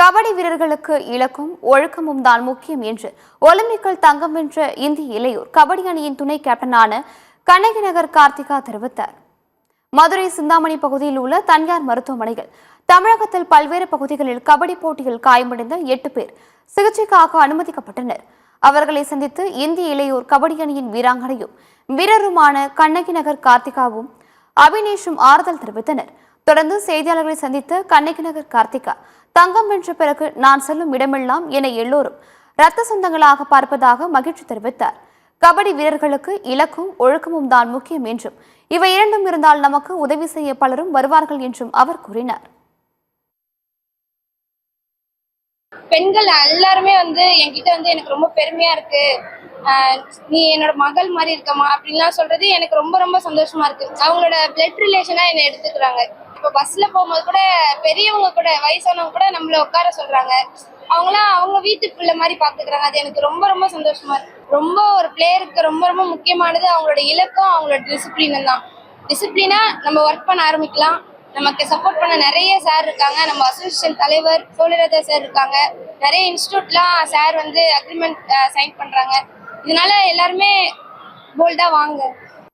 கபடி வீரர்களுக்கு இலக்கும் ஒழுக்கமும் தான் முக்கியம் என்று ஒலிம்பிக்கில் தங்கம் வென்ற இந்திய இளையோர் கபடி அணியின் துணை கேப்டனான கண்ணகி நகர் கார்த்திகா தெரிவித்தார். மதுரை சிந்தாமணி பகுதியில் உள்ள தனியார் மருத்துவமனையில் தமிழகத்தில் பல்வேறு பகுதிகளில் கபடி போட்டியில் காயமடைந்த 8 பேர் சிகிச்சைக்காக அனுமதிக்கப்பட்டனர். அவர்களை சந்தித்து இந்திய இளையோர் கபடி அணியின் வீராங்கனையும் வீரருமான கண்ணகி நகர் கார்த்திகாவும் அபினேஷும் ஆறுதல் தெரிவித்தனர். தொடர்ந்து செய்தியாளர்களை சந்தித்த கண்ணகி நகர் கார்த்திகா, தங்கம் வென்ற பிறகு நான் செல்லும் இடமெல்லாம் என எல்லோரும் இரத்த சொந்தங்களாக பார்ப்பதாக மகிழ்ச்சி தெரிவித்தார். கபடி வீரர்களுக்கு இலக்கும் ஒழுக்கமும் தான் முக்கியம் என்றும் இவை இரண்டும் இருந்தால் நமக்கு உதவி செய்ய பலரும் வருவார்கள் என்றும் அவர் கூறினார். பெண்கள் எல்லாருமே என்கிட்ட எனக்கு ரொம்ப பெருமையா இருக்கு, நீ என்னோட மகள் மாதிரி இருக்கமா அப்படின்லாம் சொல்றது எனக்கு ரொம்ப ரொம்ப சந்தோஷமா இருக்கு. அவங்களோட பிளட் ரிலேஷனா என்னை எடுத்துக்கிறாங்க. இப்போ பஸ்ல போகும்போது கூட பெரியவங்க கூட வயசானவங்க கூட நம்மள உட்கார சொல்றாங்க. அவங்களாம் அவங்க வீட்டு பிள்ளை மாதிரி பாத்துக்கிறாங்க. அது எனக்கு ரொம்ப ரொம்ப சந்தோஷமா இருக்கு. ரொம்ப ஒரு பிளேயருக்கு ரொம்ப ரொம்ப முக்கியமானது அவங்களோட இலக்கம், அவங்களோட டிசிப்ளின் தான். டிசிப்ளினா நம்ம ஒர்க் பண்ண ஆரம்பிக்கலாம். நமக்கு சப்போர்ட் பண்ண நிறைய சார் இருக்காங்க. நம்ம அசோசியேஷன் தலைவர் சோழரதா சார் இருக்காங்க. நிறைய இன்ஸ்டியூட்லாம் சார் அக்ரிமெண்ட் சைன் பண்றாங்க. இதனால எல்லாருமே போல்டா வாங்க.